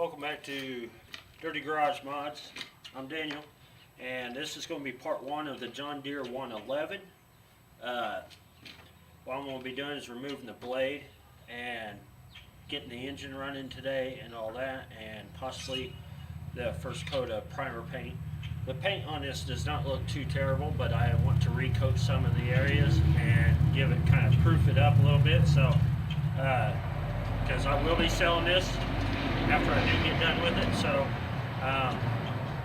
Welcome back to Dirty Garage Mods. I'm Daniel, and this is going to be part one of the John Deere 111. What I'm going to be doing is removing the blade and getting the engine running today and all that, and possibly the first coat of primer paint. The paint on this does not look too terrible, but I want to recoat some of the areas and give it kind of proof it up a little bit. So, because I will be selling this after I do get done with it, so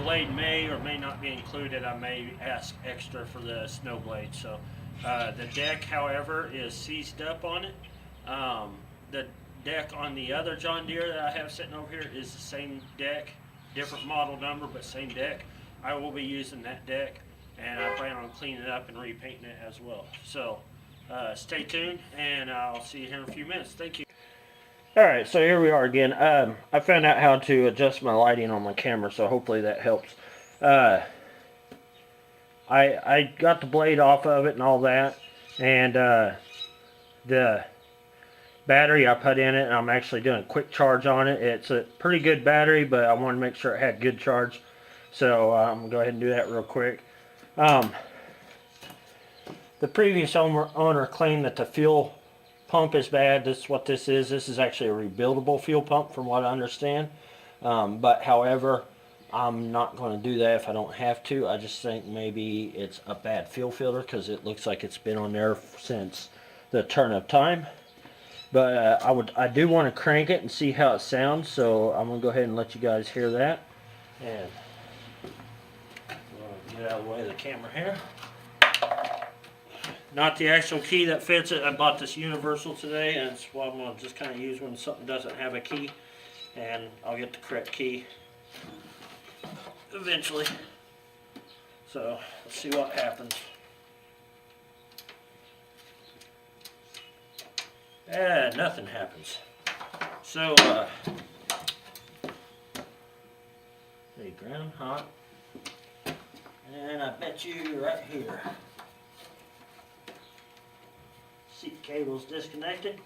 blade may or may not be included. I may ask extra for the snow blade. So the deck, however, is seized up on it. The deck on the other John Deere that I have sitting over here is the same deck, different model number, but same deck. I will be using that deck, and I plan on cleaning it up and repainting it as well. So stay tuned, and I'll see you here in a few minutes. Thank you. Alright, so here we are again. I found out how to adjust my lighting on my camera, so hopefully that helps. I got the blade off of it and all that, and the battery I put in it, and I'm actually doing a quick charge on it. It's a pretty good battery, but I wanted to make sure it had good charge, so I'm going to go ahead and do that real quick. The previous owner claimed that the fuel pump is bad. This is what this is. This is actually a rebuildable fuel pump from what I understand. But however, I'm not going to do that if I don't have to. I just think maybe it's a bad fuel filter because it looks like it's been on there since the turn of time. But I do want to crank it and see how it sounds, so I'm going to go ahead and let you guys hear that. And get out of the way of the camera here. Not the actual key that fits it. I bought this universal today, and it's what I'm going to just kind of use when something doesn't have a key, and I'll get the correct key eventually. So let's see what happens. Nothing happens. So the ground hot, and I bet you right here. Seat cable's disconnected.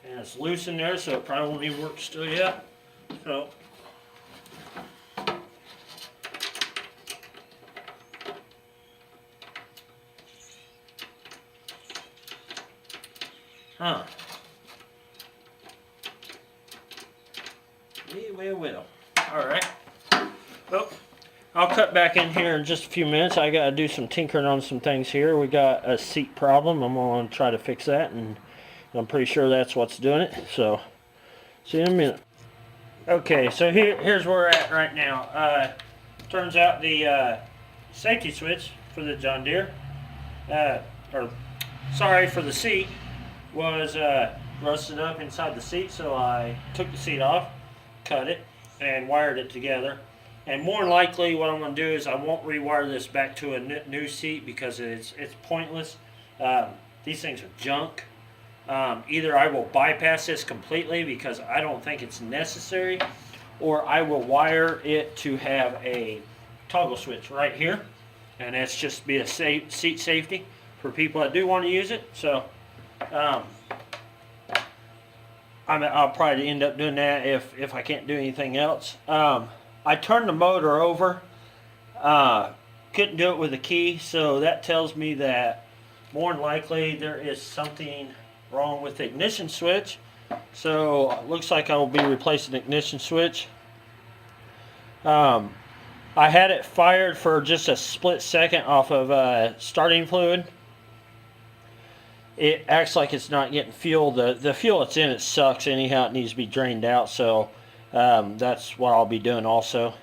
And it's loose in there, so it probably won't even work still yet. So we will. Alright. Well, I'll cut back in here in just a few minutes. I got to do some tinkering on some things here. We got a seat problem. I'm going to try to fix that, and I'm pretty sure that's what's doing it. So, see you in a minute. Okay, so here's where we're at right now. Turns out the safety switch for the John Deere, for the seat, was rusted up inside the seat. So I took the seat off, cut it, and wired it together. And more than likely what I'm going to do is I won't rewire this back to a new seat because it's pointless. These things are junk. Either I will bypass this completely because I don't think it's necessary, or I will wire it to have a toggle switch right here, and that's just be a seat safety for people that do want to use it. So I'll probably end up doing that if I can't do anything else. I turned the motor over, couldn't do it with a key, so that tells me that more than likely there is something wrong with the ignition switch. So it looks like I will be replacing the ignition switch. I had it fired for just a split second off of starting fluid. It acts like it's not getting fuel. The fuel that's in it sucks anyhow. It needs to be drained out, so that's what I'll be doing also.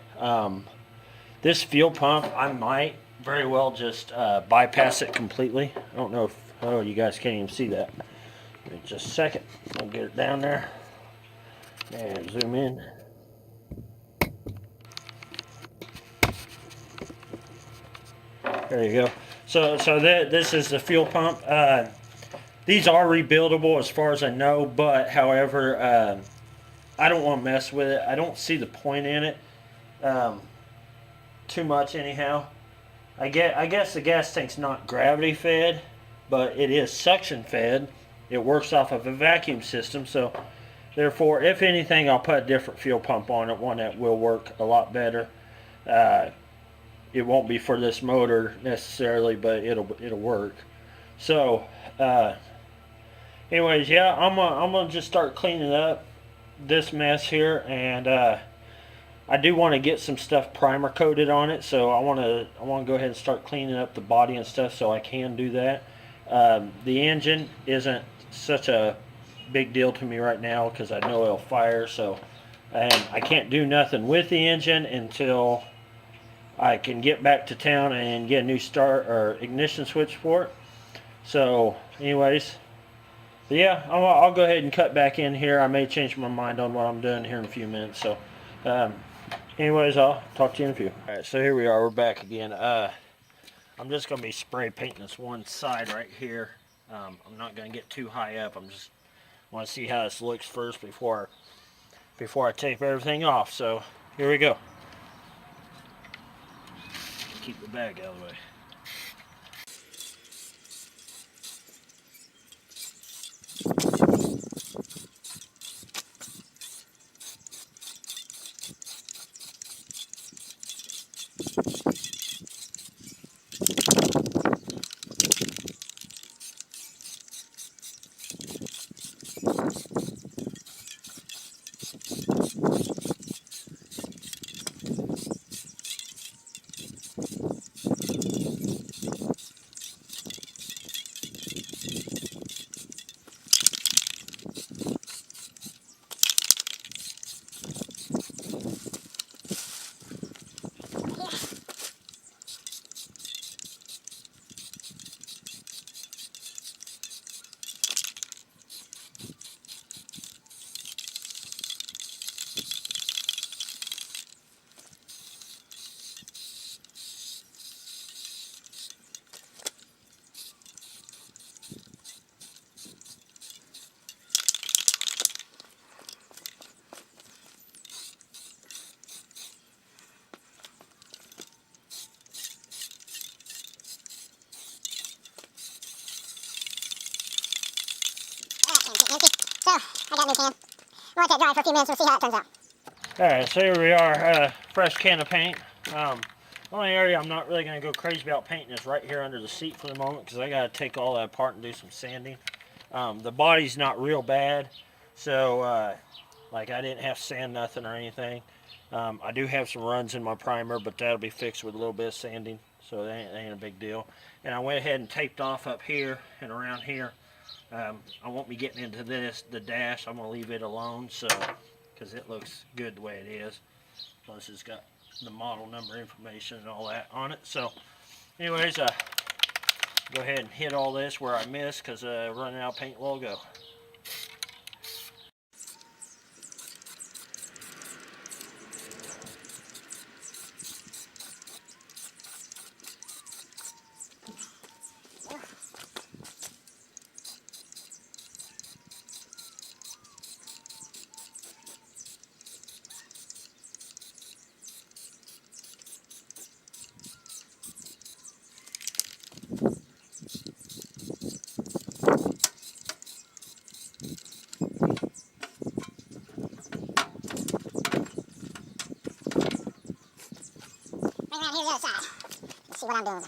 This fuel pump, I might very well just bypass it completely. I don't know if, oh, you guys can't even see that. Give me just a second. I'll get it down there and zoom in. There you go. So this is the fuel pump. These are rebuildable as far as I know, but however, I don't want to mess with it. I don't see the point in it too much anyhow. I guess the gas tank's not gravity fed, but it is suction fed. It works off of a vacuum system, so therefore, if anything, I'll put a different fuel pump on it, one that will work a lot better. It won't be for this motor necessarily, but it'll work. So, anyways, yeah, I'm gonna just start cleaning up this mess here, and I do want to get some stuff primer coated on it, so I want to go ahead and start cleaning up the body and stuff, so I can do that. The engine isn't such a big deal to me right now because I know it'll fire, so and I can't do nothing with the engine until I can get back to town and get a new start or ignition switch for it. So, anyways, yeah, I'll go ahead and cut back in here. I may change my mind on what I'm doing here in a few minutes. So, anyways, I'll talk to you in a few. All right, so here we are. We're back again. I'm just going to be spray painting this one side right here. I'm not going to get too high up. I'm just want to see how this looks first before I tape everything off. So, here we go. Keep the bag out of the way. So, I got new can. We'll let that dry for a few minutes and we'll see how it turns out. Alright, so here we are, fresh can of paint. Only area I'm not really going to go crazy about painting is right here under the seat for the moment because I got to take all that apart and do some sanding. The body's not real bad, so like I didn't have to sand nothing or anything. I do have some runs in my primer, but that'll be fixed with a little bit of sanding, so that ain't a big deal. And I went ahead and taped off up here and around here. I won't be getting into the dash. I'm going to leave it alone, so because it looks good the way it is. Plus it's got the model number information and all that on it. So anyways, go ahead and hit all this where I missed because running out of paint will go. Bring around here to the other side. Let's see what I'm doing.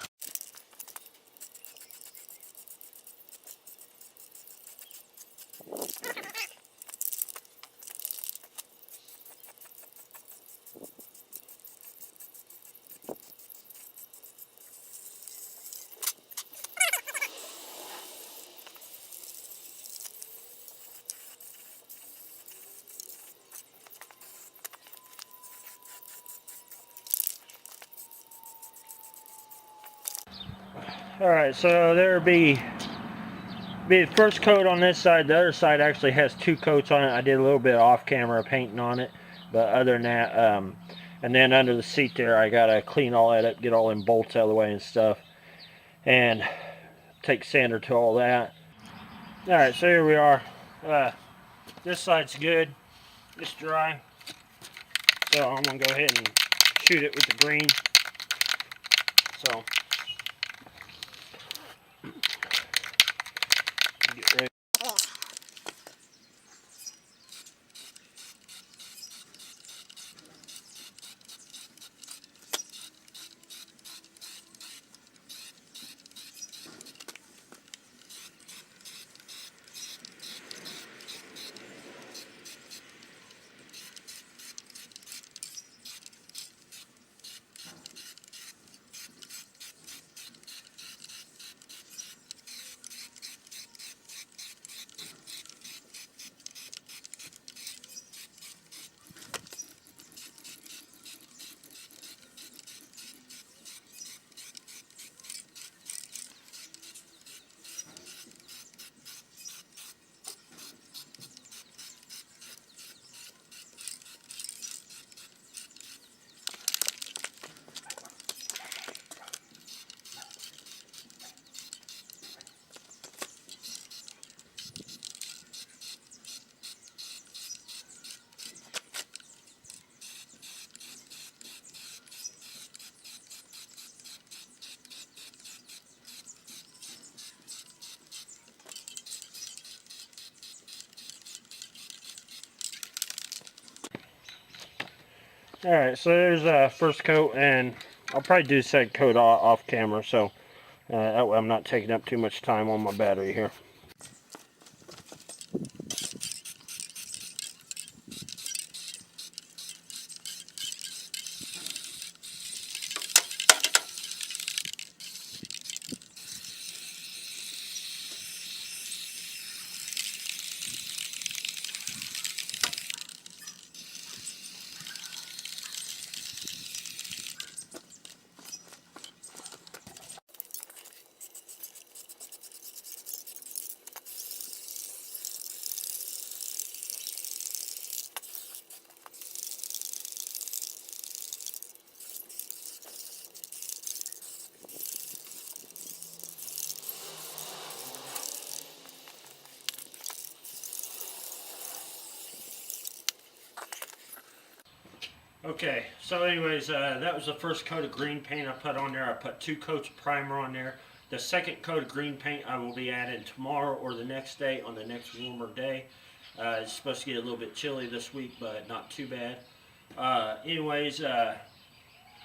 Alright, so there'll be the first coat on this side. The other side actually has 2 coats on it. I did a little bit of off-camera painting on it, but other than that, and then under the seat there, I gotta clean all that up, get all them bolts out of the way and stuff, and take sander to all that. Alright, so here we are. This side's good. It's dry. So I'm gonna go ahead and shoot it with the green. So Alright, so there's first coat, and I'll probably do second coat off camera, so that way I'm not taking up too much time on my battery here. Okay, so anyways, that was the first coat of green paint I put on there. I put 2 coats of primer on there. The second coat of green paint I will be adding tomorrow or the next day on the next warmer day. It's supposed to get a little bit chilly this week, but not too bad. Anyways,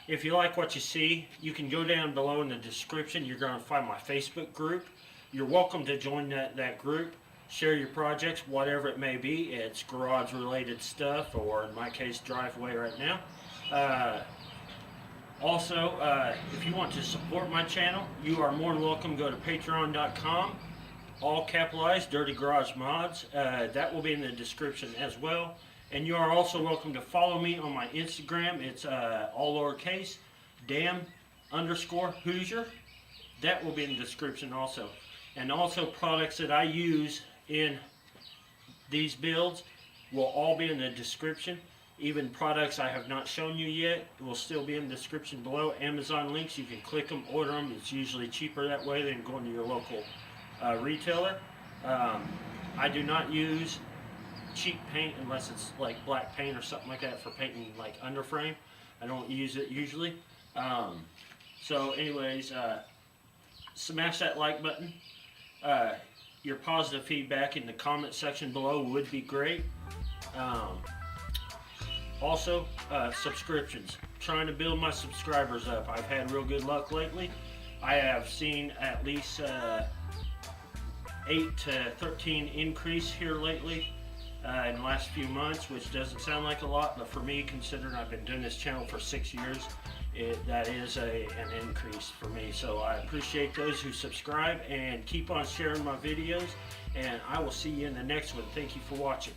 if you like what you see, you can go down below in the description. You're going to find my Facebook group. You're welcome to join that group. Share your projects, whatever it may be. It's garage related stuff, or in my case, driveway right now. Also, if you want to support my channel, you are more than welcome. Go to patreon.com, all capitalized, Dirty Garage Mods. That will be in the description as well. And you are also welcome to follow me on my Instagram. It's all lowercase, dam_Hoosier. That will be in the description also. And also products that I use in these builds will all be in the description. Even products I have not shown you yet will still be in the description below. Amazon links, you can click them, order them. It's usually cheaper that way than going to your local retailer. I do not use cheap paint unless it's like black paint or something like that for painting like underframe. I don't use it usually. So anyways, smash that like button. Your positive feedback in the comment section below would be great. Also, subscriptions. Trying to build my subscribers up. I've had real good luck lately. I have seen at least 8 to 13 increase here lately in the last few months, which doesn't sound like a lot, but for me, considering I've been doing this channel for 6 years, that is an increase for me. So I appreciate those who subscribe, and keep on sharing my videos, and I will see you in the next one. Thank you for watching.